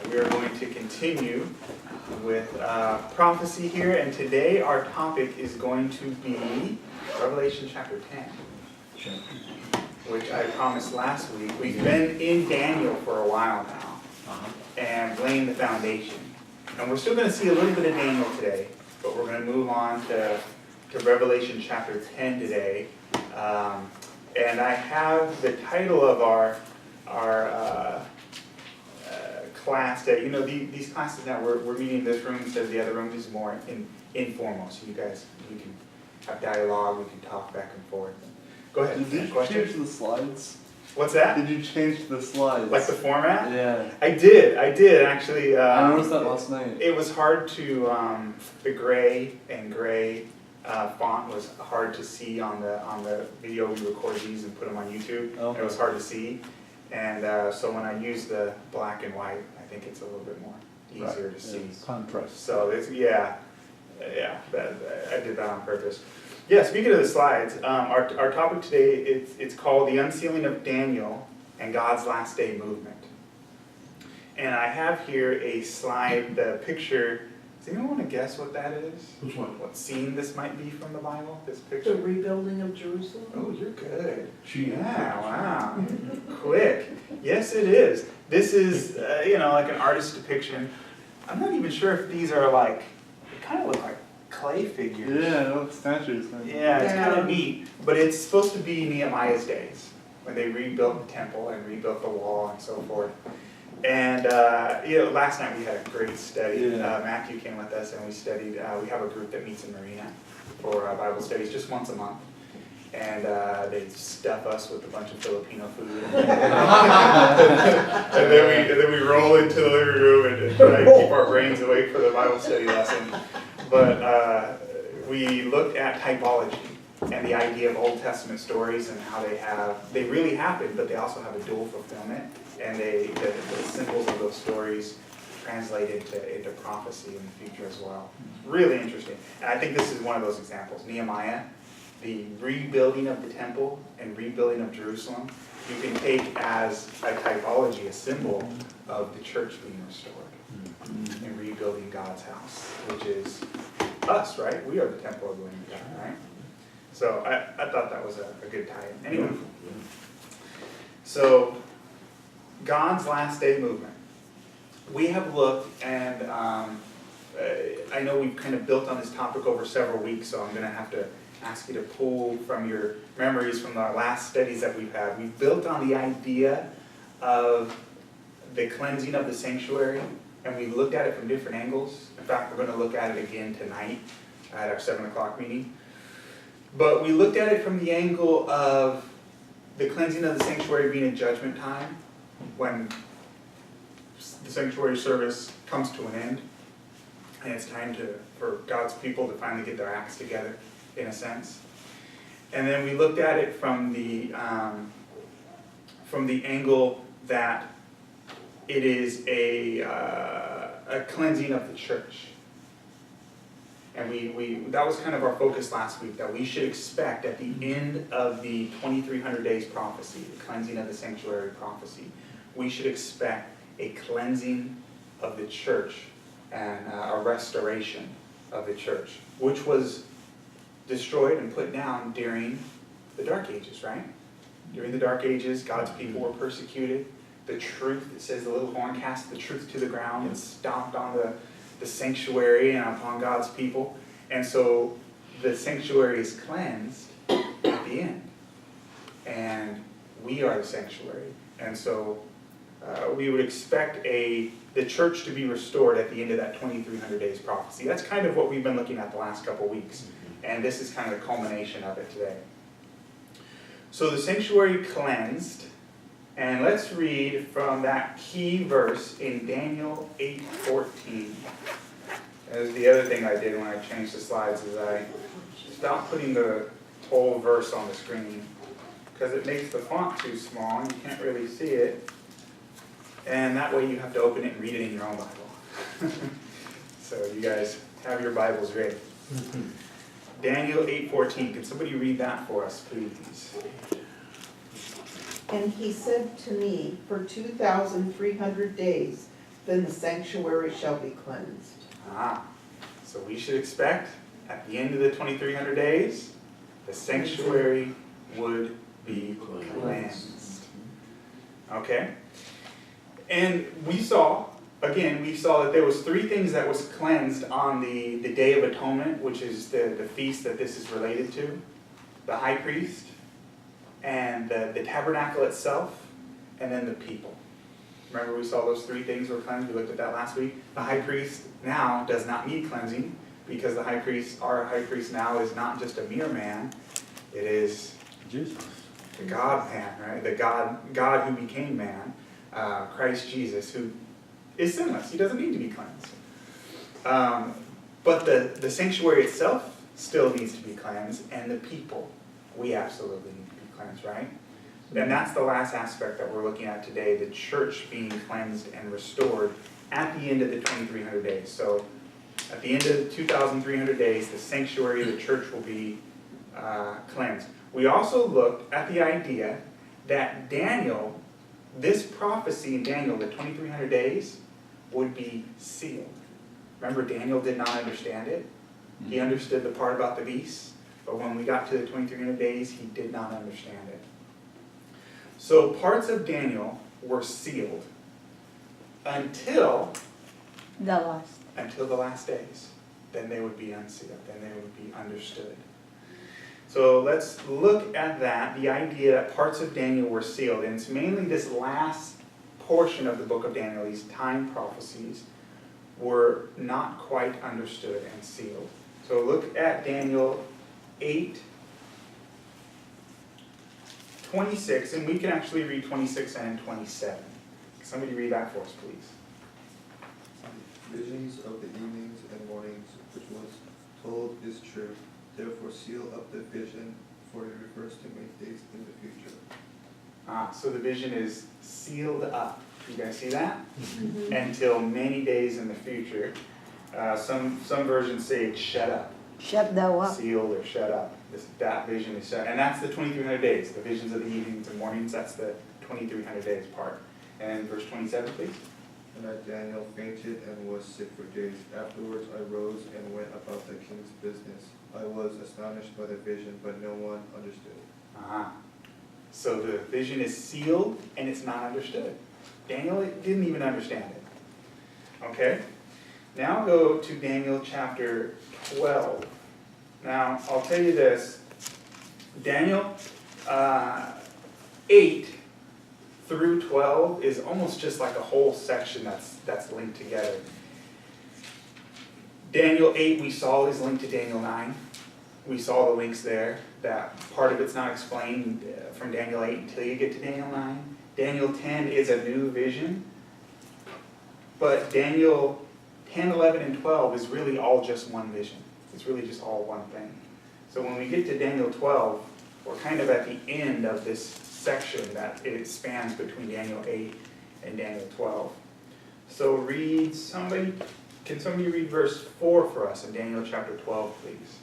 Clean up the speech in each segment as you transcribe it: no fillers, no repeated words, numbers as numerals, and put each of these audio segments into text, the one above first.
We are going to continue with prophecy here, and today our topic is going to be Revelation chapter 10, which I promised last week. We've been in Daniel for a while now, and laying the foundation. And we're still going to see a little bit of Daniel today, but we're going to move on to Revelation chapter 10 today. And I have the title of our class that, you know, these classes now, we're meeting in this room instead of the other room. This is more informal, so you guys, we can have dialogue, we can talk back and forth. Go ahead. Did you change the slides? What's that? Did you change the slides? Like the format? Yeah. I did actually. I noticed that last night. It was hard to, the gray font was hard to see on the video. We record these and put them on YouTube. Okay. It was hard to see. And so when I use the black and white, I think it's a little bit more easier to see. Contrast. So it's, I did that on purpose. Yeah, speaking of the slides, our topic today, it's called The Unsealing of Daniel and God's Last Day Movement. And I have here a slide, the picture. Does anyone want to guess what that is? Which one? What scene this might be from the Bible, this The picture? rebuilding of Jerusalem? Oh, you're good. She. Yeah, wow. Quick. Yes, it is. This is, like an artist's depiction. I'm not even sure if these are like, they kind of look like clay figures. Yeah, no, statues. Man. Yeah, it's kind Yeah. of neat. But it's supposed to be Nehemiah's days, when they rebuilt the temple and rebuilt the wall and so forth. And, last night we had a great study. Yeah. Matthew came with us and we studied. We have a group that meets in Marina for Bible studies just once a month. And they stuff us with a bunch of Filipino food. and then we roll into the living room and try to keep our brains awake for the Bible study lesson. But we looked at typology and the idea of Old Testament stories and how they really happen, but they also have a dual fulfillment. And the symbols of those stories translate into prophecy in the future as well. Really interesting. And I think this is one of those examples. Nehemiah, the rebuilding of the temple and rebuilding of Jerusalem, you can take as a typology, a symbol of the church being restored and rebuilding God's house, which is us, right? We are the temple of the living God, right? So I thought that was a good tie-in. Anyway, so God's last day movement. We have looked, and I know we've kind of built on this topic over several weeks, so I'm going to have to ask you to pull from your memories from the last studies that we've had. We've built on the idea of the cleansing of the sanctuary, and we looked at it from different angles. In fact, we're going to look at it again tonight at our 7 o'clock meeting. But we looked at it from the angle of the cleansing of the sanctuary being a judgment time, when the sanctuary service comes to an end, and it's time for God's people to finally get their acts together, in a sense. And then we looked at it from the angle that it is a cleansing of the church. And that was kind of our focus last week, that we should expect at the end of the 2300 days prophecy, the cleansing of the sanctuary prophecy, we should expect a cleansing of the church and a restoration of the church, which was destroyed and put down during the Dark Ages, right? During the Dark Ages, God's people were persecuted. The truth, it says the little horn cast the truth to the ground and stomped on the sanctuary and upon God's people. And so the sanctuary is cleansed at the end. And we are the sanctuary. And so we would expect the church to be restored at the end of that 2300 days prophecy. That's kind of what we've been looking at the last couple weeks. And this is kind of the culmination of it today. So the sanctuary cleansed. And let's read from that key verse in Daniel 8:14. That was the other thing I did when I changed the slides, is I stopped putting the whole verse on the screen because it makes the font too small and you can't really see it. And that way you have to open it and read it in your own Bible. So you guys have your Bibles ready. Daniel 8:14. Can somebody read that for us, please? And he said to me, for 2,300 days Then the sanctuary shall be cleansed. So we should expect at the end of the 2300 days, the sanctuary would be cleansed. Okay? And we saw that there was three things that was cleansed on the Day of Atonement, which is the feast that this is related to. The high priest, and the tabernacle itself, and then the people. Remember we saw those three things were cleansed? We looked at that last week. The high priest now does not need cleansing, because our high priest now is not just a mere man, it is Jesus. the God man, right? The God who became man, Christ Jesus, who is sinless. He doesn't need to be cleansed. But the sanctuary itself still needs to be cleansed, and the people, we absolutely need to be cleansed, right? And that's the last aspect that we're looking at today, the church being cleansed and restored at the end of the 2300 days. So at the end of the 2300 days, the sanctuary of the church will be cleansed. We also looked at the idea that Daniel, this prophecy in Daniel, the 2300 days, would be sealed. Remember, Daniel did not understand it. He understood the part about the beast, but when we got to the 2300 days, he did not understand it. So parts of Daniel were sealed until The last. the last days. Then they would be unsealed. Then they would be understood. So let's look at that, the idea that parts of Daniel were sealed. And it's mainly this last portion of the book of Daniel, these time prophecies, were not quite understood and sealed. So look at Daniel 8:26, and we can actually read 26 and 27. Somebody read that for us, please. Visions of the evenings and mornings, which was told is true. Therefore seal up the vision, for it refers to many days in the future. So the vision is sealed up. You guys see that? Until many days in the future. Some versions say it's shut up. Shut thou up. Sealed or shut up. That vision is shut. And that's the 2300 days. The visions of the evenings and mornings, that's the 2300 days part. And verse 27, please. And I, Daniel, fainted and was sick for days. Afterwards I rose and went about the king's business. I was astonished by the vision, but no one understood. So the vision is sealed and it's not understood. Daniel didn't even understand it. Okay? Now go to Daniel chapter 12. Now, I'll tell you this. Daniel 8 through 12 is almost just like a whole section that's linked together. Daniel 8 we saw is linked to Daniel 9. We saw the links there. That part of it's not explained from Daniel 8 until you get to Daniel 9. Daniel 10 is a new vision. But Daniel 10, 11, and 12 is really all just one vision. It's really just all one thing. So when we get to Daniel 12, we're kind of at the end of this section that it spans between Daniel 8 and Daniel 12. So can somebody read verse 4 for us in Daniel chapter 12, please?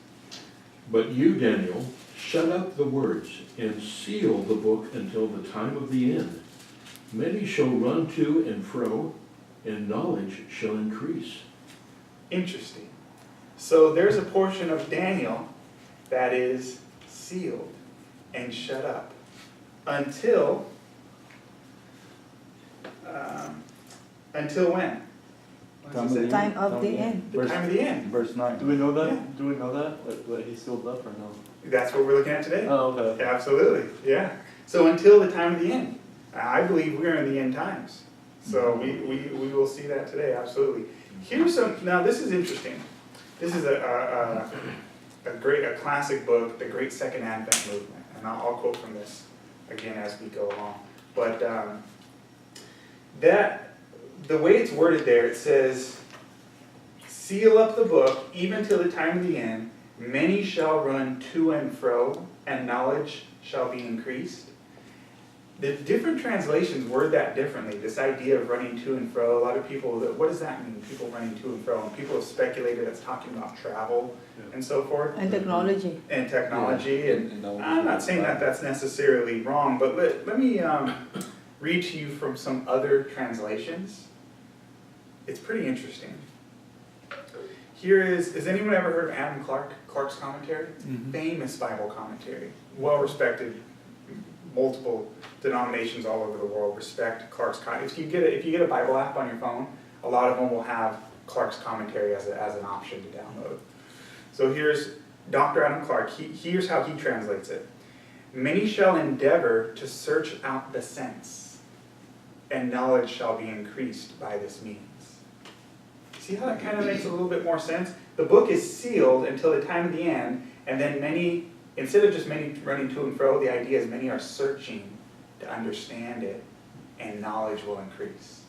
But you, Daniel, shut up the words and seal the book until the time of the end. Many shall run to and fro, and knowledge shall increase. Interesting. So there's a portion of Daniel that is sealed and shut up until when? Time of the end. The time of the end. Verse 9. Do we know that? Yeah. Do we know that? What he sealed up or no? That's what we're looking at today. Oh, okay. Absolutely, yeah. So until the time of the end. I believe we're in the end times. So we will see that today, absolutely. Now this is interesting. This is a classic book, The Great Second Advent Movement. And I'll quote from this again as we go along. But the way it's worded there, it says, seal up the book even till the time of the end. Many shall run to and fro, and knowledge shall be increased. The different translations word that differently, this idea of running to and fro. A lot of people, what does that mean, people running to and fro? And people have speculated it's talking about travel and so forth. And technology. And technology. And I'm not saying that that's necessarily wrong, but let me read to you from some other translations. It's pretty interesting. Here has anyone ever heard of Adam Clark's commentary? Mhm. Famous Bible commentary, well respected, multiple denominations all over the world respect Clark's commentary. If you get a Bible app on your phone, a lot of them will have Clark's commentary as an option to download. So here's Dr. Adam Clark. Here's how he translates it. Many shall endeavor to search out the sense, and knowledge shall be increased by this means. See how that kind of makes a little bit more sense? The book is sealed until the time of the end, and then many, instead of just many running to and fro, the idea is many are searching to understand it, and knowledge will increase.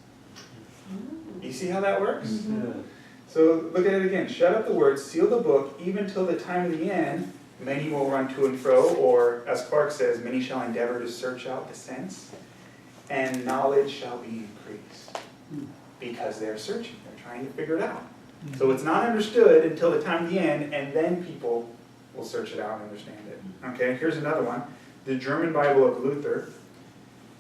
You see how that works? Yeah. So look at it again. Shut up the words, seal the book, even till the time of the end. Many will run to and fro, or as Clark says, many shall endeavor to search out the sense, and knowledge shall be increased. Because they're searching, they're trying to figure it out. So it's not understood until the time of the end, and then people will search it out and understand it. Okay, here's another one. The German Bible of Luther,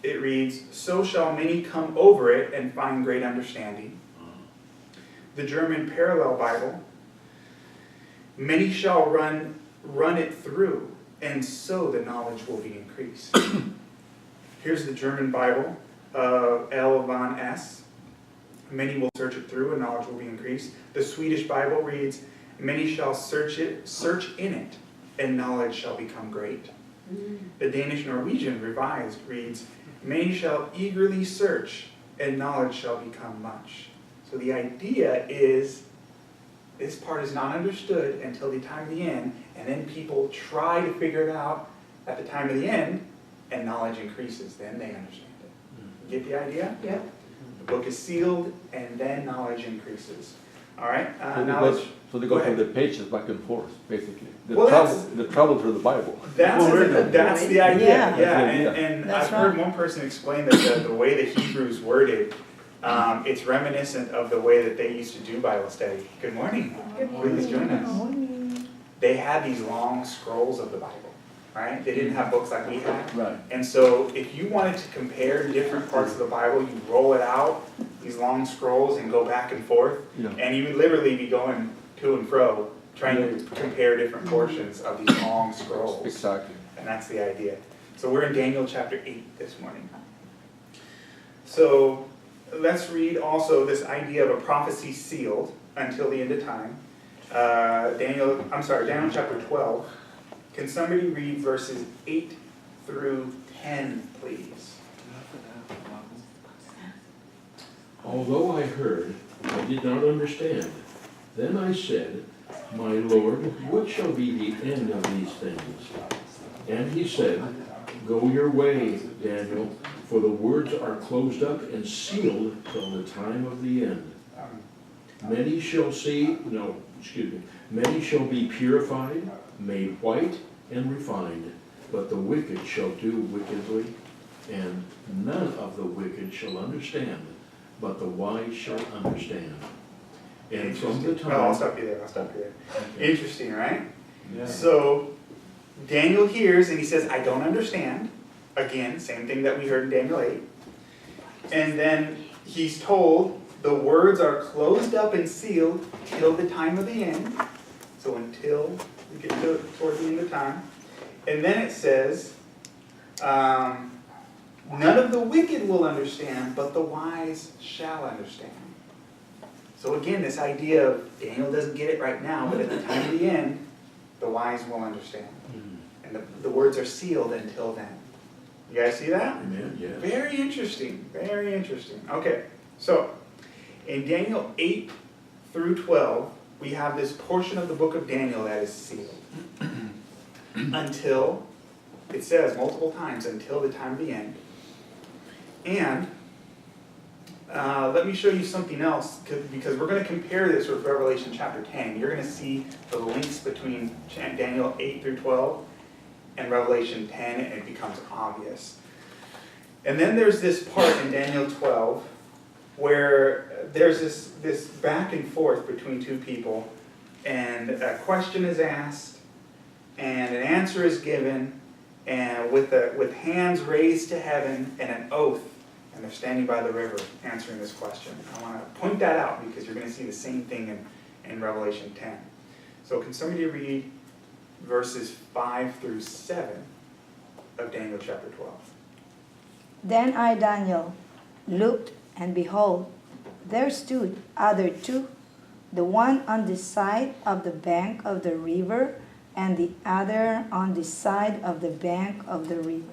it reads, so shall many come over it and find great understanding. The German Parallel Bible, many shall run it through, and so the knowledge will be increased. Here's the German Bible of L. von S. Many will search it through, and knowledge will be increased. The Swedish Bible reads, many shall search in it, and knowledge shall become great. The Danish Norwegian Revised reads, many shall eagerly search, and knowledge shall become much. So the idea is, this part is not understood until the time of the end, and then people try to figure it out at the time of the end, and knowledge increases. Then they understand it. You get the idea? Yep. The book is sealed, and then knowledge increases. All right? So they go Go from ahead. the pages back and forth, basically. Well, The travel through the Bible. That's the idea. Yeah. Yeah, That's the and That's I've heard right. one person explain that the way the Hebrews worded, it's reminiscent of the way that they used to do Bible study. Good morning. Please join us. They had these long scrolls of the Bible, right? They didn't have books like we had. Right. And so if you wanted to compare different parts of the Bible, you roll it out, these long scrolls, and go back and forth. Yeah. And you would literally be going to and fro, trying to compare different portions of these long scrolls. Exactly. And that's the idea. So we're in Daniel chapter 8 this morning. So let's read also this idea of a prophecy sealed until the end of time. Daniel chapter 12. Can somebody read verses 8 through 10, please? Although I heard, I did not understand. Then I said, my Lord, what shall be the end of these things? And he said, go your way, Daniel, for the words are closed up and sealed till the time of the end. Many shall be purified, made white, and refined, but the wicked shall do wickedly, and none of the wicked shall understand, but the wise shall understand. And from the time... I'll stop you there. Okay. Interesting, right? Yeah. So Daniel hears and he says, I don't understand. Again, same thing that we heard in Daniel 8. And then he's told the words are closed up and sealed till the time of the end. So until we get toward the end of time. And then it says, none of the wicked will understand, but the wise shall understand. So again, this idea of Daniel doesn't get it right now, but at the time of the end, the wise will understand. And the words are sealed until then. You guys see that? Amen, yes. Very interesting, very interesting. Okay, so in Daniel 8 through 12, we have this portion of the book of Daniel that is sealed. Until, it says multiple times, until the time of the end. And let me show you something else, because we're going to compare this with Revelation chapter 10. You're going to see the links between Daniel 8 through 12 and Revelation 10, and it becomes obvious. And then there's this part in Daniel 12 where there's this back and forth between two people, and a question is asked, and an answer is given, and with hands raised to heaven, and an oath and they're standing by the river answering this question. I want to point that out because you're going to see the same thing in Revelation 10. So can somebody read verses 5 through 7 of Daniel chapter 12? Then I, Daniel, looked, and behold, there stood other two, the one on this side of the bank of the river, and the other on this side of the bank of the river.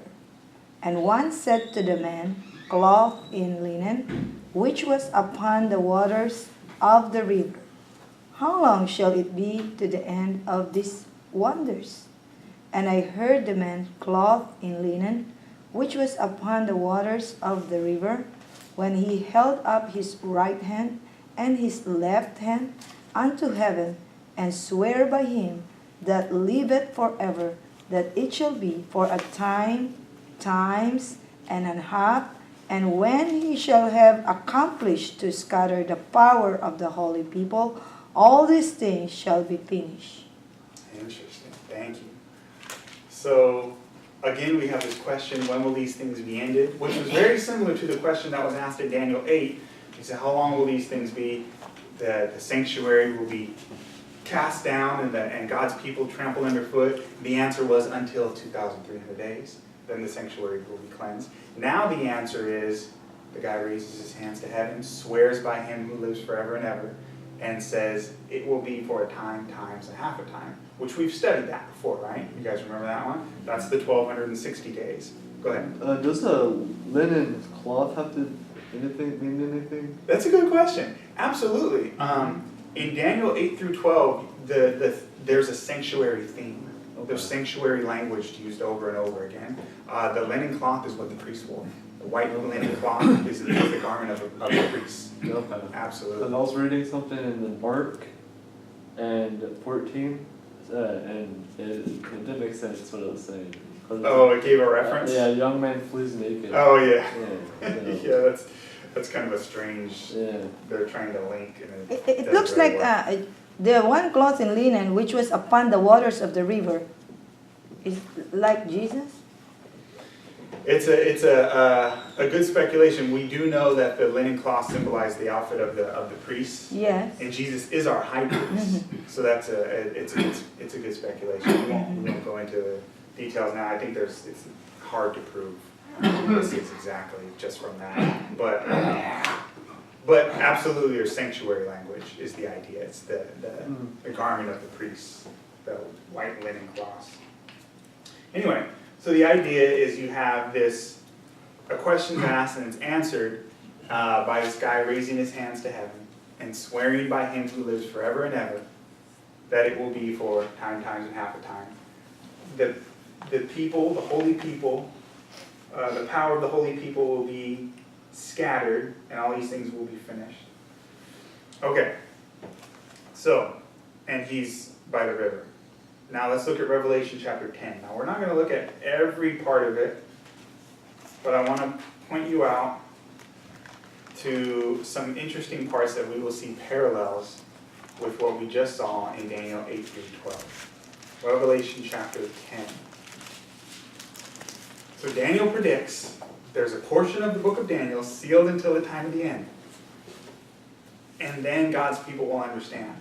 And one said to the man clothed in linen, which was upon the waters of the river, How long shall it be to the end of these wonders? And I heard the man clothed in linen, which was upon the waters of the river, when he held up his right hand and his left hand unto heaven, and sware by him that liveth forever, that it shall be for a time, times, and an half, and when he shall have accomplished to scatter the power of the holy people, all these things shall be finished. Interesting. Thank you. So, again, we have this question, when will these things be ended? Which was very similar to the question that was asked in Daniel 8. He said, how long will these things be? The sanctuary will be cast down and God's people trampled underfoot. The answer was until 2,300 days. Then the sanctuary will be cleansed. Now the answer is, the guy raises his hands to heaven, swears by him who lives forever and ever, and says it will be for a time, times, and half a time, which we've studied that before, right? You guys remember that one? That's the 1,260 days. Go ahead. Does the linen cloth have to mean anything? That's a good question. Absolutely. In Daniel 8 through 12, there's a sanctuary theme. There's sanctuary language used over and over again. The linen cloth is what the priest wore. The white linen cloth is the garment of the priest. Okay. Absolutely. And I was reading something in the Mark and 14, and it didn't make sense what it was saying. Oh, it gave a reference? Yeah, young man flees naked. Oh, yeah. Yeah, Yeah, that's kind of a strange, yeah. they're trying to link. And It doesn't looks really like work. the one cloth in linen, which was upon the waters of the river, is like Jesus? It's a good speculation. We do know that the linen cloth symbolized the outfit of the priests. Yes. And Jesus is our high priest, so it's a good speculation. We won't go into the details now. I think it's hard to prove this is exactly just from that, but absolutely, your sanctuary language is the idea. It's the garment of the priests, the white linen cloth. Anyway, so the idea is you have a question's asked and it's answered by this guy raising his hands to heaven and swearing by him who lives forever and ever that it will be for time, times, and half a time. The people, the holy people, the power of the holy people will be scattered and all these things will be finished. Okay, so, and he's by the river. Now let's look at Revelation chapter 10. Now we're not going to look at every part of it, but I want to point you out to some interesting parts that we will see parallels with what we just saw in Daniel 8 through 12. Revelation chapter 10. So Daniel predicts there's a portion of the book of Daniel sealed until the time of the end. And then God's people will understand.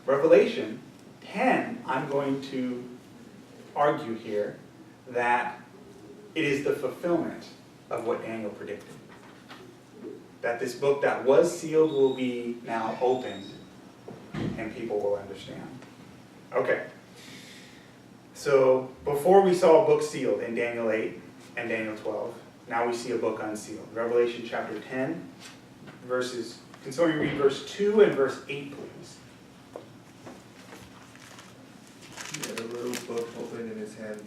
Revelation 10, I'm going to argue here that it is the fulfillment of what Daniel predicted. That this book that was sealed will be now opened and people will understand. Okay. So before we saw a book sealed in Daniel 8 and Daniel 12, now we see a book unsealed. Revelation chapter 10, verses, can somebody read verse 2 and verse 8, please? He had a little book open in his hand.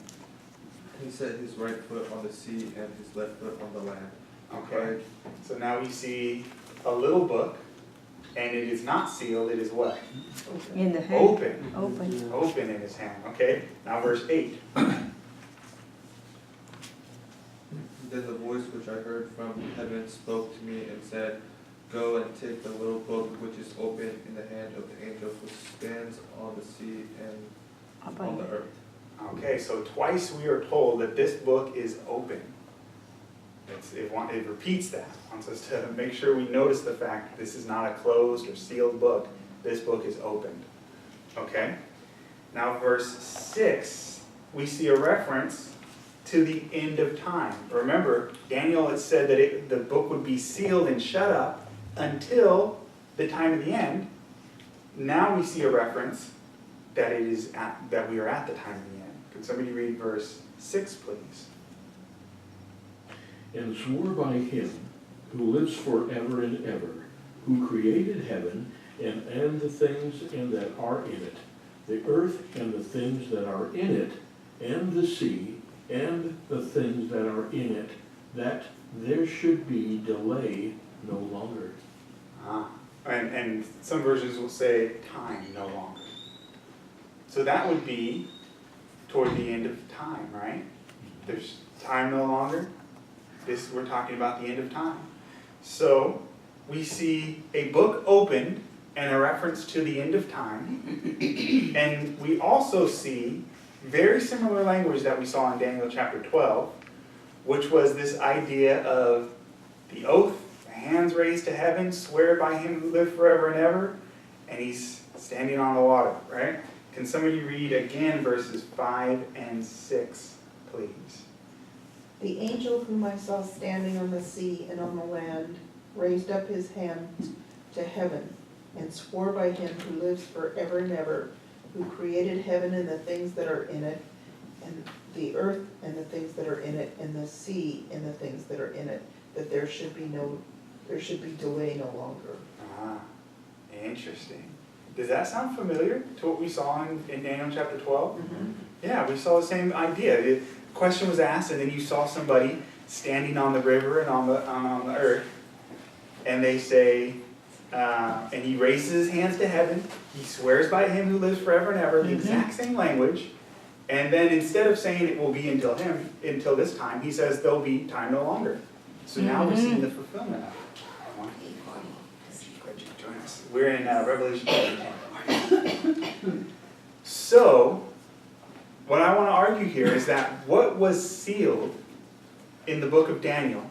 He set his right foot on the sea and his left foot on the land. Okay. So now we see a little book, and it is not sealed, it is what? In the hand. Open. Open. Open in his hand. Okay. Now verse 8. Then the voice which I heard from heaven spoke to me and said, Go and take the little book which is open in the hand of the angel who stands on the sea and on the earth. Okay, so twice we are told that this book is open. It repeats that, wants us to make sure we notice the fact that this is not a closed or sealed book. This book is opened. Okay? Now verse 6, we see a reference to the end of time. Remember, Daniel had said that the book would be sealed and shut up until the time of the end. Now we see a reference that that we are at the time of the end. Could somebody read verse 6, please? And swore by him who lives forever and ever, who created heaven and the things and that are in it, the earth and the things that are in it, and the sea and the things that are in it, that there should be delay no longer. And some versions will say time no longer. So that would be toward the end of time, right? There's time no longer. We're talking about the end of time. So we see a book opened and a reference to the end of time. And we also see very similar language that we saw in Daniel chapter 12, which was this idea of the oath, the hands raised to heaven, swear by him who lived forever and ever, and he's standing on the water, right? Can somebody read again verses 5 and 6, please? The angel whom I saw standing on the sea and on the land raised up his hand to heaven and swore by him who lives forever and ever, who created heaven and the things that are in it, and the earth and the things that are in it, and the sea and the things that are in it, that there should be delay no longer. Ah, interesting. Does that sound familiar to what we saw in Daniel chapter 12? Mm-hmm. Yeah, we saw the same idea. The question was asked, and then you saw somebody standing on the river and on the earth, and they say, and he raises his hands to heaven, he swears by him who lives forever and ever, the exact same language, and then instead of saying it will be until this time, he says there'll be time no longer. So now we're seeing the fulfillment of it. Glad you could join us. We're in Revelation chapter 10. So, what I want to argue here is that what was sealed in the book of Daniel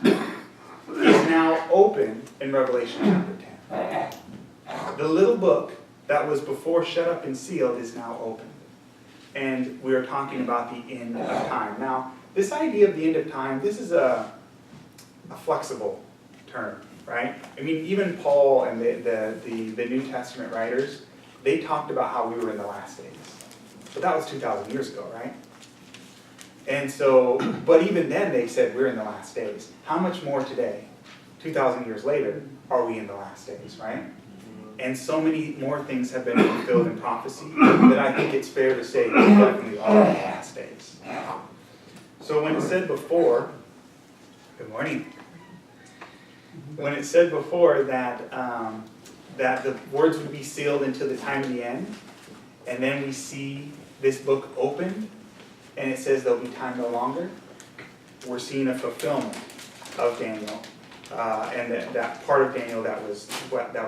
is now open in Revelation chapter 10. The little book that was before shut up and sealed is now open. And we are talking about the end of time. Now, this idea of the end of time, this is a flexible term, right? I mean, even Paul and the New Testament writers, they talked about how we were in the last days. But that was 2,000 years ago, right? And so, but even then they said we're in the last days. How much more today, 2,000 years later, are we in the last days, right? And so many more things have been fulfilled in prophecy that I think it's fair to say we definitely are in the last days. So when it said before, good morning. When it said before that that the words would be sealed until the time of the end, and then we see this book opened, and it says there'll be time no longer, we're seeing a fulfillment of Daniel, and that part of Daniel that was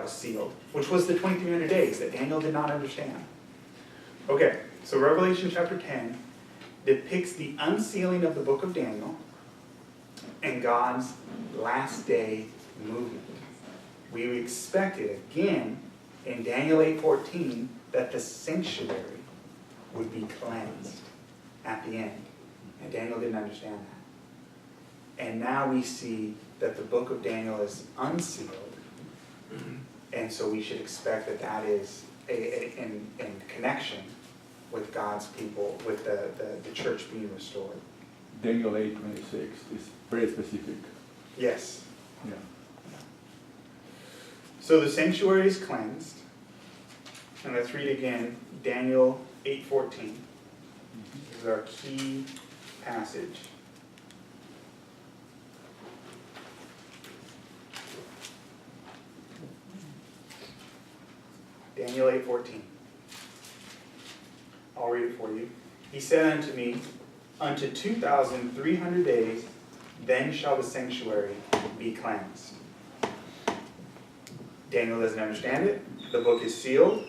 sealed, which was the 2300 days that Daniel did not understand. Okay, so Revelation chapter 10 depicts the unsealing of the book of Daniel and God's last day movement. We expected again in Daniel 8:14 that the sanctuary would be cleansed at the end. And Daniel didn't understand that. And now we see that the book of Daniel is unsealed. And so we should expect that that is in connection with God's people, with the church being restored. Daniel 8:26 is very specific. Yes. Yeah. So the sanctuary is cleansed. And let's read again Daniel 8:14. This is our key passage. Daniel 8:14. I'll read it for you. He said unto me, unto 2,300 days, then shall the sanctuary be cleansed. Daniel doesn't understand it. The book is sealed.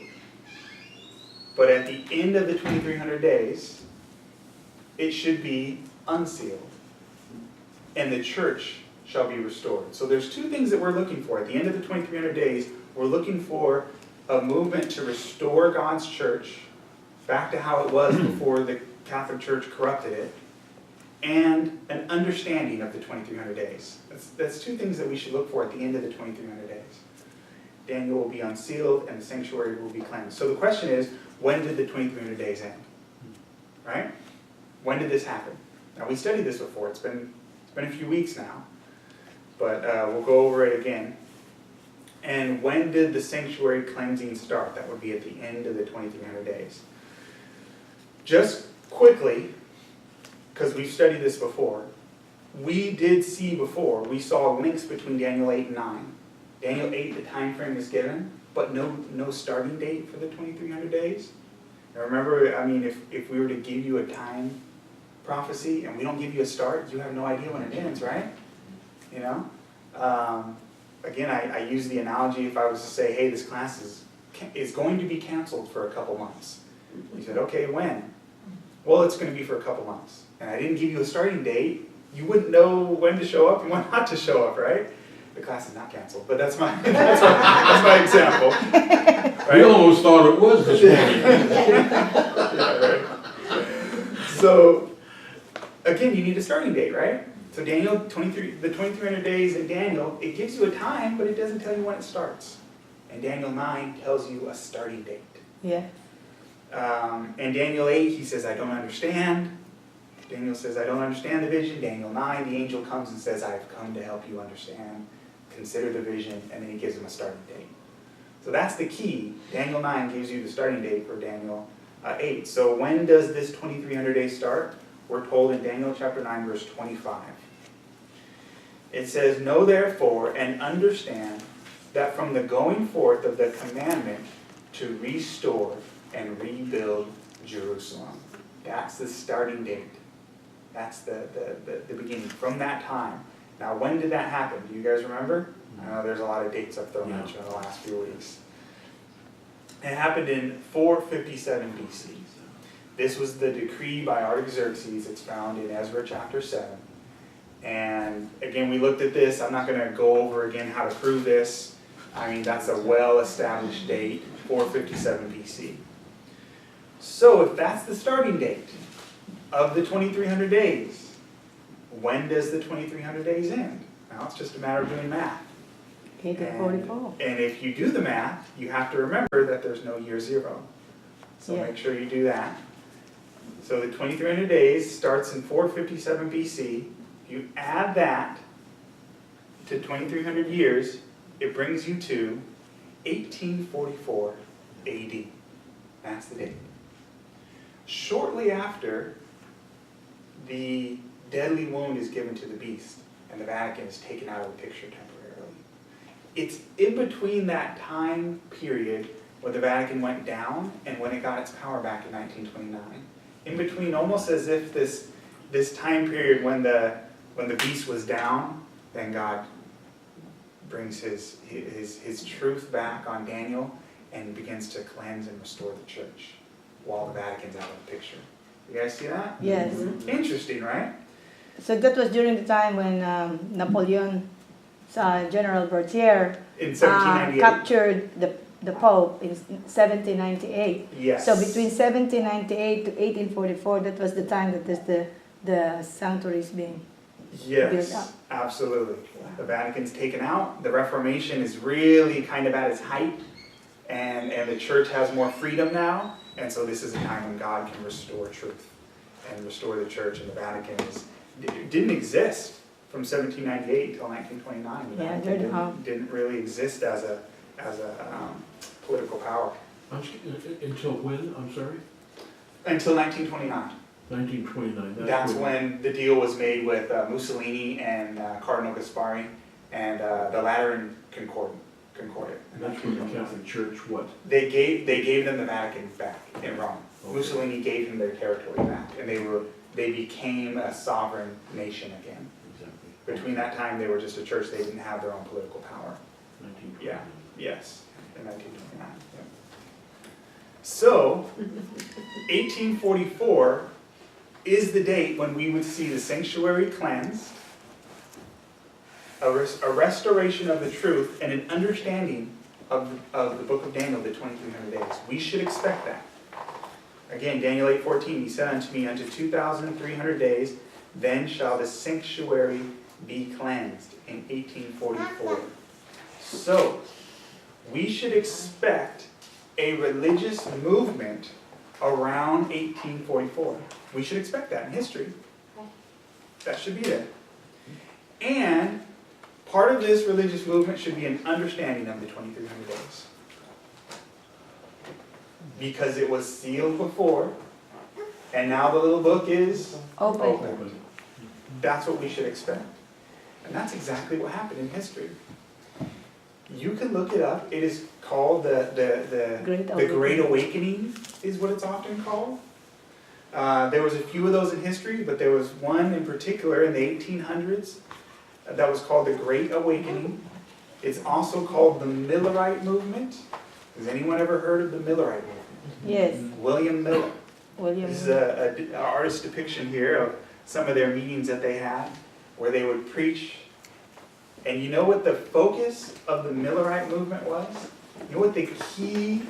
But at the end of the 2,300 days, it should be unsealed. and the church shall be restored. So there's two things that we're looking for. At the end of the 2300 days, we're looking for a movement to restore God's church back to how it was before the Catholic Church corrupted it, and an understanding of the 2300 days. That's two things that we should look for at the end of the 2300 days. Daniel will be unsealed and the sanctuary will be cleansed. So the question is, when did the 2300 days end? Right? When did this happen? Now we studied this before, it's been a few weeks now, but we'll go over it again. And when did the sanctuary cleansing start? That would be at the end of the 2300 days. Just quickly, because we've studied this before, we did see before, we saw links between Daniel 8 and 9. Daniel 8, the time frame is given, but no starting date for the 2300 days. Now remember, I mean, if we were to give you a time prophecy and we don't give you a start, you have no idea when it ends, right? You know? Again, I use the analogy if I was to say, hey, this class is going to be canceled for a couple months. You said, okay, when? Well, it's going to be for a couple months. And I didn't give you a starting date. You wouldn't know when to show up and when not to show up, right? The class is not canceled, but that's my example. Right? We almost thought it was this morning. Yeah, right. So, again, you need a starting date, right? So Daniel, the 2300 days in Daniel, it gives you a time, but it doesn't tell you when it starts. And Daniel 9 tells you a starting date. Yeah. And Daniel 8, he says, I don't understand. Daniel says, I don't understand the vision. Daniel 9, the angel comes and says, I've come to help you understand. Consider the vision, and then he gives him a starting date. So that's the key. Daniel 9 gives you the starting date for Daniel 8. So when does this 2300 days start? We're told in Daniel chapter 9, verse 25. It says, know therefore and understand that from the going forth of the commandment to restore and rebuild Jerusalem. That's the starting date. That's the beginning. From that time. Now, when did that happen? Do you guys remember? I know there's a lot of dates I've thrown at you in the last few weeks. It happened in 457 BC. This was the decree by Artaxerxes. It's found in Ezra chapter 7. And again, we looked at this. I'm not going to go over again how to prove this. I mean, that's a well-established date, 457 BC. So if that's the starting date of the 2300 days, when does the 2300 days end? Now it's just a matter of doing math. 1844. And if you do the math, you have to remember that there's no year zero. So Yeah. make sure you do that. So the 2300 days starts in 457 BC. You add that to 2300 years, it brings you to 1844 AD. That's the date. Shortly after, the deadly wound is given to the beast, and the Vatican is taken out of the picture temporarily. It's in between that time period when the Vatican went down and when it got its power back in 1929. In between, almost as if this time period when the beast was down, then God brings his truth back on Daniel and begins to cleanse and restore the church while the Vatican's out of the picture. You guys see that? Yes. Interesting, right? So that was during the time when Napoleon, General Berthier, In 1798. captured the Pope in 1798. Yes. So between 1798 to 1844, that was the time that the sanctuary is being built Yes, up. absolutely. The Vatican's taken out. The Reformation is really kind of at its height, and the church has more freedom now. And so this is a time when God can restore truth and restore the church, and the Vatican didn't exist from 1798 until 1929. The Yeah, Vatican didn't really exist as a political power Until when, I'm sorry? until 1929. 1929. That's when the deal was made with Mussolini and Cardinal Gaspari and the Lateran Concordat. And that's when the Catholic Church, what? They gave them the Vatican back in Rome. Okay. Mussolini gave them their territory back, and they became a sovereign nation again. Exactly. Between that time, they were just a church. They didn't have their own political power. 1929. Yeah. Yes, in 1929. Yeah. So, 1844 is the date when we would see the sanctuary cleansed a restoration of the truth and an understanding of the book of Daniel, the 2300 days. We should expect that. Again, Daniel 8:14, he said unto me, unto 2,300 days, then shall the sanctuary be cleansed, in 1844. So, we should expect a religious movement around 1844. We should expect that in history. That should be there. And part of this religious movement should be an understanding of the 2300 days. Because it was sealed before, and now the little book is Open. opened. That's what we should expect. And that's exactly what happened in history. You can look it up. It is called the Great Awakening is what it's often called. There was a few of those in history, but there was one in particular in the 1800s that was called the Great Awakening. It's also called the Millerite movement. Has anyone ever heard of the Millerite movement? Yes, William Miller. William. This is an artist depiction here of some of their meetings that they had, where they would preach. And you know what the focus of the Millerite movement was? You know what the key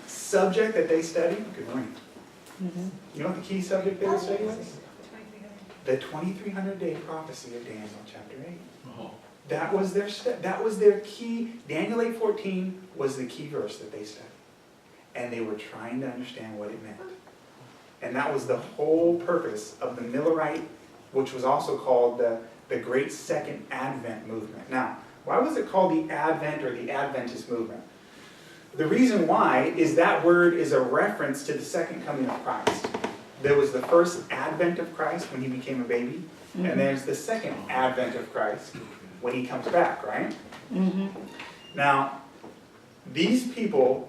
subject that they studied? Good morning. Mhm. You know what the key subject they would study was? The 2300-day prophecy of Daniel chapter 8. Oh. That was their key. Daniel 8:14 was the key verse that they studied. And they were trying to understand what it meant. And that was the whole purpose of the Millerite, which was also called the Great Second Advent movement. Now, why was it called the Advent or the Adventist movement? The reason why is that word is a reference to the second coming of Christ. There was the first advent of Christ when he became a baby, and there's the second advent of Christ when he comes back, right? Mm-hmm. Now, these people,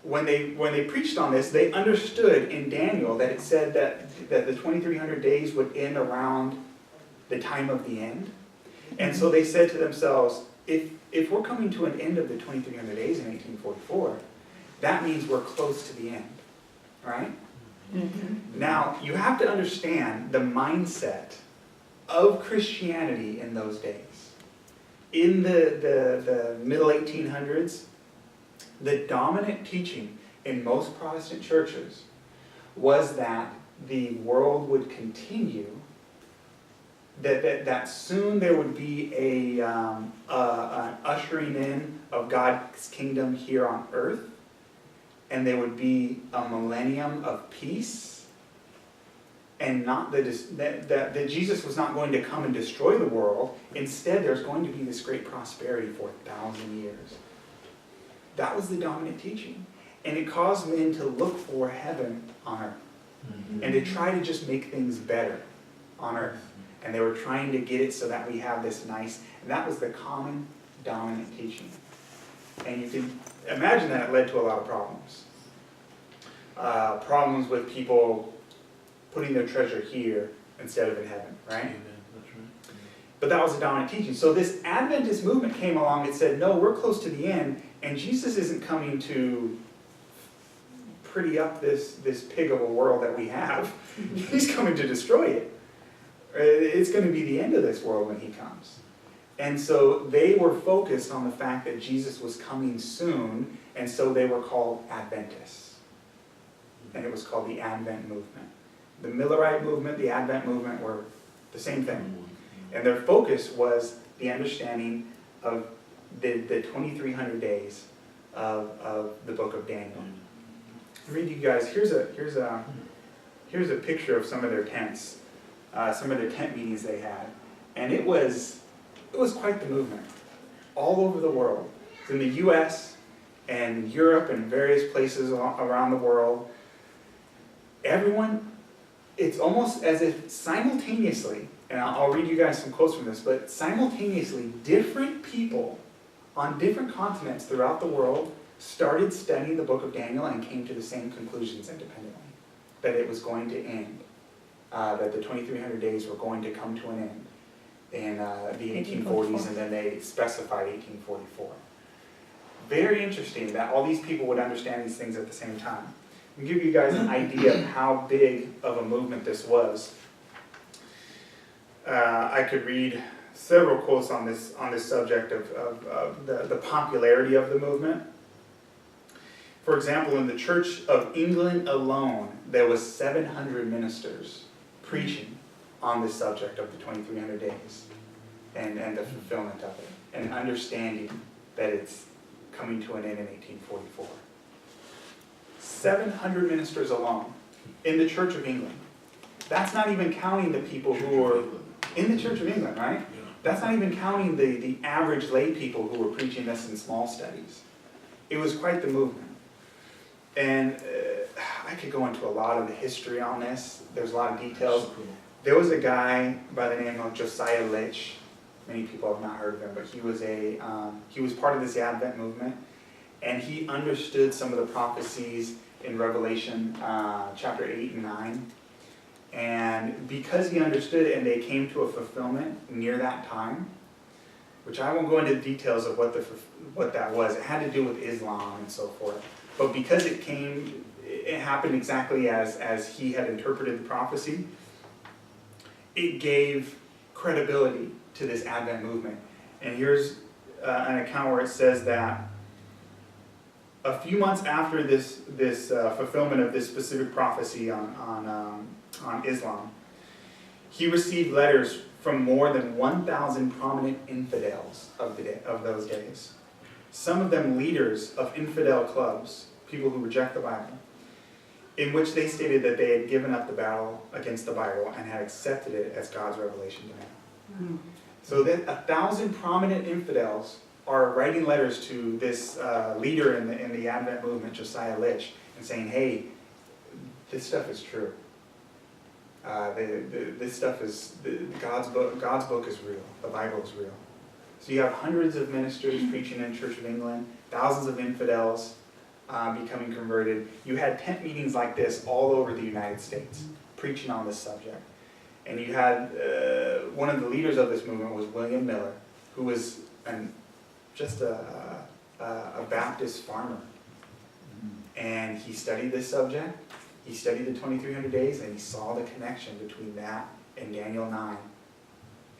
when they preached on this, they understood in Daniel that it said that the 2300 days would end around the time of the end. And so they said to themselves, if we're coming to an end of the 2300 days in 1844, that means we're close to the end, right? Mm-hmm. Now, you have to understand the mindset of Christianity in those days. In the middle 1800s, the dominant teaching in most Protestant churches was that the world would continue, that soon there would be an ushering in of God's kingdom here on earth, and there would be a millennium of peace, and not that Jesus was not going to come and destroy the world. Instead, there's going to be this great prosperity for 1,000 years. That was the dominant teaching. And it caused men to look for heaven on earth. Mm-hmm. And to try to just make things better on earth. And they were trying to get it so that we have this nice, and that was the common dominant teaching. And you can imagine that it led to a lot of problems. Problems with people putting their treasure here instead of in heaven, right? Amen. That's right. But that was the dominant teaching. So this Adventist movement came along and said, no, we're close to the end, and Jesus isn't coming to pretty up this pig of a world that we have. He's coming to destroy it. It's going to be the end of this world when he comes. And so they were focused on the fact that Jesus was coming soon, and so they were called Adventists. And it was called the Advent movement. The Millerite movement, the Advent movement were the same thing. And their focus was the understanding of the 2300 days of the book of Daniel. I'll read you guys, here's a picture of some of their tents, some of their tent meetings they had. And it was quite the movement all over the world. It's in the US and Europe and various places around the world. Everyone, it's almost as if simultaneously, and I'll read you guys some quotes from this, but simultaneously different people on different continents throughout the world started studying the book of Daniel and came to the same conclusions independently. That it was going to end, that the 2300 days were going to come to an end in the 1840s, and then they specified 1844. Very interesting that all these people would understand these things at the same time. I'll give you guys an idea of how big of a movement this was. I could read several quotes on this subject of the popularity of the movement. For example, in the Church of England alone, there was 700 ministers preaching on this subject of the 2300 days and the fulfillment of it, and understanding that it's coming to an end in 1844. 700 ministers alone in the Church of England. That's not even counting the people who were in the Church of England, right? That's not even counting the average lay people who were preaching this in small studies. It was quite the movement. And I could go into a lot of the history on this. There's a lot of details. There was a guy by the name of Josiah Litch. Many people have not heard of him, but he was part of this Advent movement, and he understood some of the prophecies in Revelation chapter 8 and 9. And because he understood it and they came to a fulfillment near that time, which I won't go into the details of what that was. It had to do with Islam and so forth. But because it happened exactly as he had interpreted the prophecy, it gave credibility to this Advent movement. And here's an account where it says that a few months after this fulfillment of this specific prophecy on Islam, he received letters from more than 1,000 prominent infidels of those days. Some of them leaders of infidel clubs, people who reject the Bible, in which they stated that they had given up the battle against the Bible and had accepted it as God's revelation to them. So that 1,000 prominent infidels are writing letters to this leader in the Advent movement, Josiah Litch, and saying, hey, this stuff is true. This stuff is, God's book is real. The Bible is real. So you have hundreds of ministers preaching in the Church of England, thousands of infidels becoming converted. You had tent meetings like this all over the United States, preaching on this subject. And you had, one of the leaders of this movement was William Miller, who was just a Baptist farmer. And he studied this subject. He studied the 2300 days, and he saw the connection between that and Daniel 9.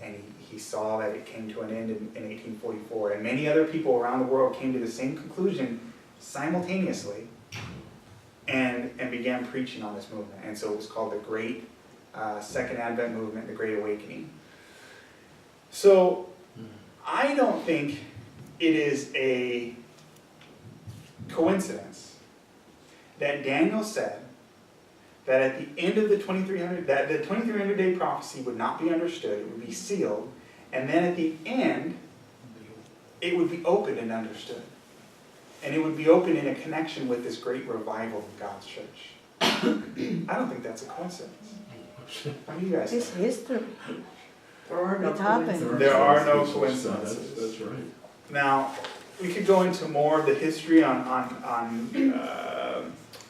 And he saw that it came to an end in 1844. And many other people around the world came to the same conclusion simultaneously and began preaching on this movement. And so it was called the Great Second Advent Movement, the Great Awakening. So I don't think it is a coincidence that Daniel said that at the end of the 2300, that the 2300 day prophecy would not be understood, it would be sealed, and then at the end, it would be opened and understood. And it would be open in a connection with this great revival of God's church. I don't think that's a coincidence. What do you guys It's think? history. There are no It happened. coincidences. There are no coincidences. That's right. Now, we could go into more of the history on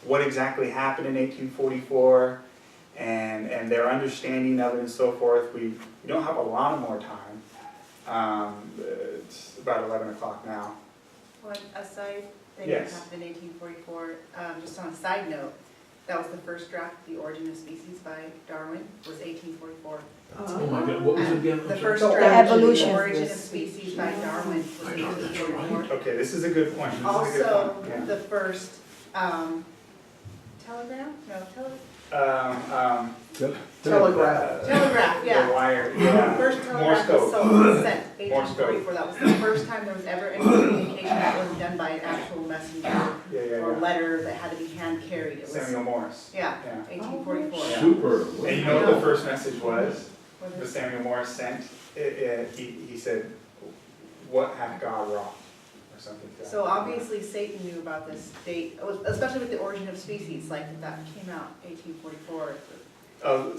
what exactly happened in 1844 and their understanding of it and so forth. We don't have a lot more time. It's about 11 o'clock now. One aside thing that Yes. happened in 1844, just on a side note, that was the first draft of The Origin of Species by Darwin, was 1844. Oh my God, what was it again? I'm The sorry. first The draft of evolution. The Origin of Species by Darwin was 1844. Okay, this is a good point. This is a good Also, point. Yeah. the first telegram? No, Telegraph. telegraph, The yeah. wire, The yeah. first Morse telegraph was code. sent, Morse code. 1844. That was the first time there was ever any communication that wasn't done by an actual messenger Yeah, or yeah. letter that had to be hand carried. It was, Samuel Morse. yeah, Yeah. 1844. Yeah. Super. And you know what the first message was? Was That it- Samuel Morse sent? He said, "What hath God wrought?" Or something like that. So obviously Satan knew about this date, especially with the origin of species, like that came out 1844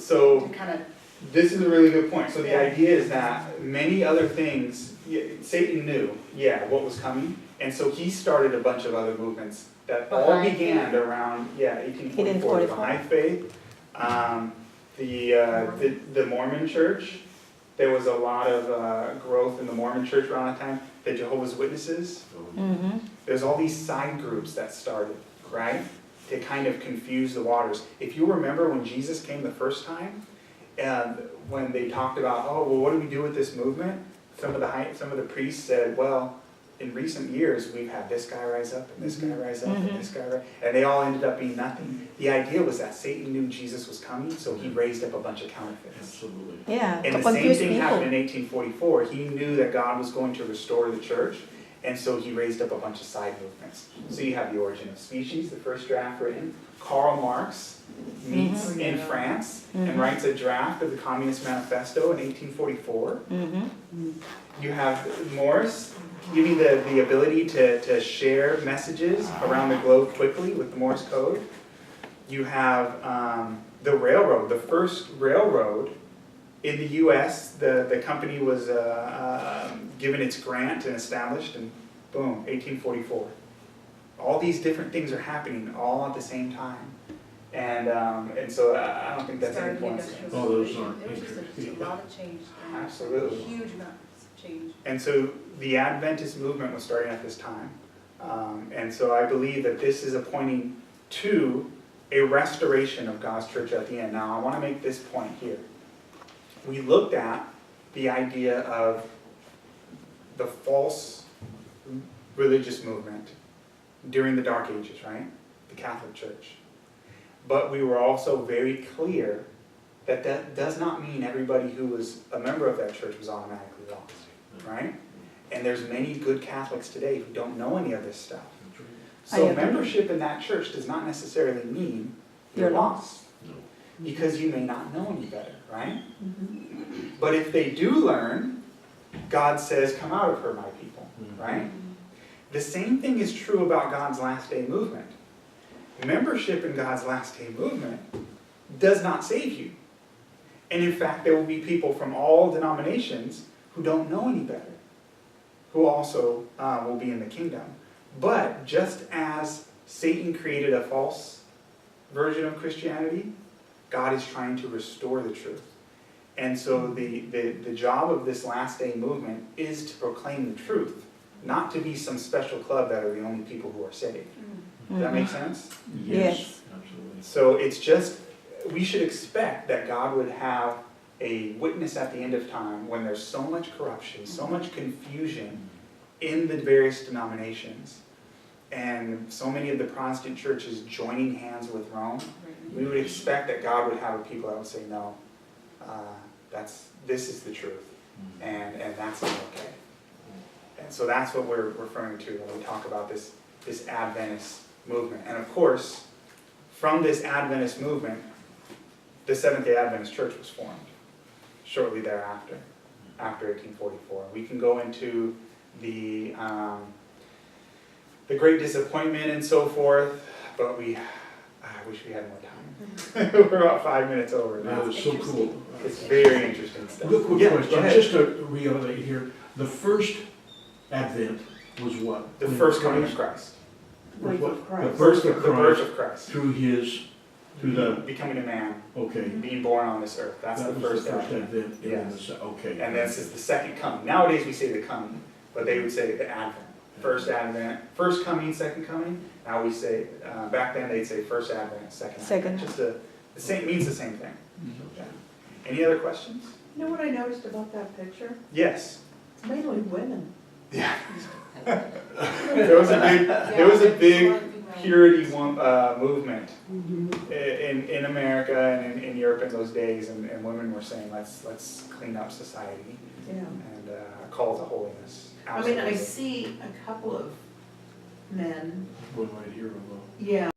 So to kind of, this is a really good point. So the Yeah. idea is that many other things, Satan knew, what was coming. And so he started a bunch of other movements that all Baha'i began faith. around, 1844. The 1844. Baha'i faith, the Mormon church. There was a lot of growth in the Mormon church around that time. The Jehovah's Witnesses. Mm-hmm. There's all these side groups that started, right? To kind of confuse the waters. If you remember when Jesus came the first time, And when they talked about, oh, well, what do we do with this movement? Some of the priests said, well, in recent years, we've had this guy rise up, and this guy rise up, and this guy rise, and they all ended up being nothing. The idea was that Satan knew Jesus was coming, so he raised up a bunch of counterfeits. Absolutely. Yeah, And to the same confuse thing happened people. in 1844. He knew that God was going to restore the church, and so he raised up a bunch of side movements. So you have the Origin of Species, the first draft written. Karl Marx meets in France and writes a draft of the Communist Manifesto in 1844. You have Morse giving the ability to share messages around the globe quickly with the Morse code. You have the railroad, the first railroad in the U.S. The company was given its grant and established, and boom, 1844. All these different things are happening all at the same time. And so I don't think that's any Started the coincidence. industrial Oh, those revolution. aren't There was just interesting. a lot of change. Absolutely. Huge amounts of change. And so the Adventist movement was starting at this time. And so I believe that this is pointing to a restoration of God's church at the end. Now, I want to make this point here. We looked at the idea of the false religious movement during the Dark Ages, right? The Catholic Church. But we were also very clear that that does not mean everybody who was a member of that church was automatically lost, right? And there's many good Catholics today who don't know any of this stuff. I So agree. membership in that church does not necessarily mean you're You're lost, No. because you may not know any better, right? But if they do learn, God says, come out of her, my people, right? The same thing is true about God's Last Day movement. Membership in God's Last Day movement does not save you. And in fact, there will be people from all denominations who don't know any better, who also will be in the kingdom. But just as Satan created a false version of Christianity, God is trying to restore the truth. And so the job of this Last Day movement is to proclaim the truth, not to be some special club that are the only people who are saved. Does that make sense? Yes. Absolutely. So it's just, we should expect that God would have a witness at the end of time when there's so much corruption, so much confusion in the various denominations, and so many of the Protestant churches joining hands with Rome. We would expect that God would have a people that would say, no, this is the truth, and that's not okay. And so that's what we're referring to when we talk about this Adventist movement. And of course, from this Adventist movement, the Seventh-day Adventist Church was formed shortly thereafter, after 1844. We can go into the Great Disappointment and so forth, but I wish we had more time. We're about 5 minutes over That now. was so cool. It's very interesting stuff. Real quick Yeah, go question, ahead. just to reiterate here, the first Advent was what? The When first coming of Christ- Christ. was what? Birth of Christ. The birth of The birth Christ of Christ. through the, Becoming a man, okay. being born on this earth. That's That the was first the first Advent. Advent, and then Yes. okay. And this is the second coming. Nowadays we say the coming, but they would say the Advent. First Advent, first coming, second coming. Now we say, back then they'd say first Advent, second Second. Advent. Just the same, means the same thing. Yeah. Any other questions? You know what I noticed about that picture? Yes. It's mainly women. Yeah. There was a big purity movement in America and in Europe in those days, and women were saying, let's clean up society Yeah. and call to holiness. I mean, I Absolutely. see a couple of men, One right here, although. yeah,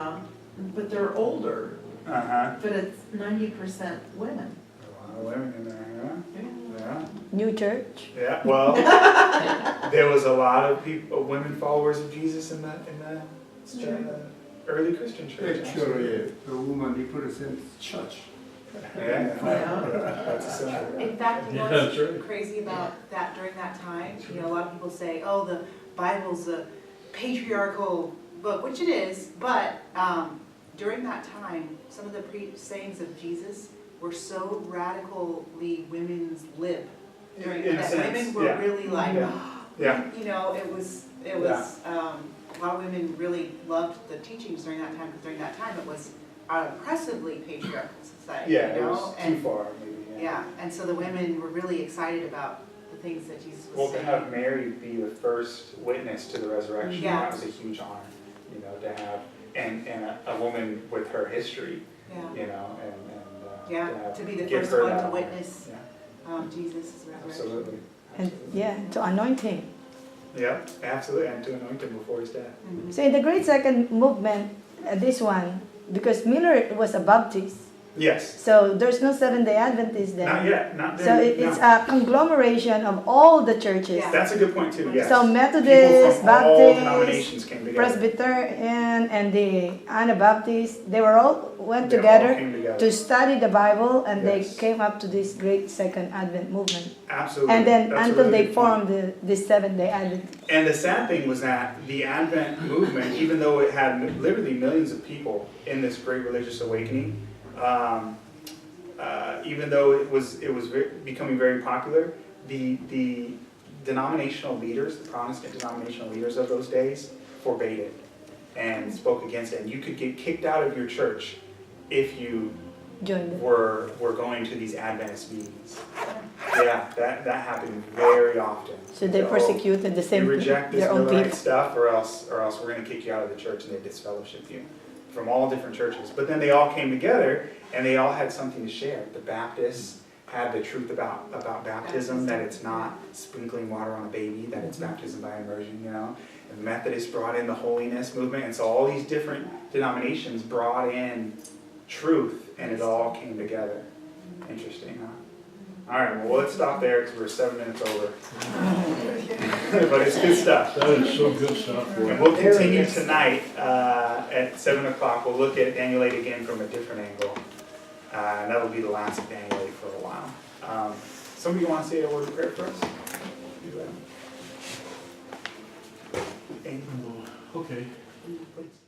but they're older, Uh-huh. but it's 90% women. A lot of women in there, yeah. New church. Yeah, well, there was a lot of people, women followers of Jesus in the early Christian church. Actually, the woman represents church. Yeah. Yeah. That's a symbol. In fact, you know Yeah, that's what's right. crazy about that during that time? You know, a lot of people say, oh, the Bible's a patriarchal book, which it is, but during that time, some of the sayings of Jesus were so radically women's lib. During In a that sense, women were yeah. really like, Yeah. you know, it was a lot of women really loved the teachings during that time, because during that time it was an oppressively patriarchal society, Yeah, you it know? was too And far, maybe, Yeah, and so the women were really excited about the things that Jesus Well, was to saying. have Mary be the first witness to the resurrection, Yeah. that was a huge honor, to have, and a woman with her history, Yeah, and yeah, to be the give first her one that to honor. witness Yeah, Jesus' resurrection. absolutely. And Absolutely. yeah, to anoint him. Yeah, absolutely, and to anoint him before his death. Mhm. So in the Great Second Movement, this one, because Miller was a Baptist, Yes, so there's no Seventh-day Adventist there. not yet, not So there, it's no. a conglomeration of all the churches. Yeah. That's a good point too, yes. So People Methodist, from all Baptist, denominations came together. Presbyterian, and the Anabaptist, they were all went They all together came together. to study the Bible, and Yes. they came up to this great Second Advent movement. Absolutely. And then That's a until really they good point. formed the Seventh-day Adventist. And the sad thing was that the Advent movement, even though it had literally millions of people in this great religious awakening, even though it was becoming very popular, the denominational leaders, the Protestant denominational leaders of those days, forbade it and spoke against it. And you could get kicked out of your church if you Join them. were going to these Adventist meetings. Yeah, that happened very often. So they persecuted the You same reject this their own Millerite people. stuff, or else we're going to kick you out of the church, and they disfellowship you from all different churches. But then they all came together, and they all had something to share. The Baptists had the truth about baptism, that it's not sprinkling water on a baby, that it's baptism by immersion, And the Methodists brought in the holiness movement, and so all these different denominations brought in truth, and it all came together. Interesting, huh? All right, well, let's stop there because we're 7 minutes over. But it's good stuff. That is so good stuff, And boy. we'll continue tonight at 7 o'clock. We'll look at Daniel 8 again from a different angle. And that'll be the last of Daniel 8 for a while. Somebody want to say a word of prayer for us? Do that. Amy, Okay. please.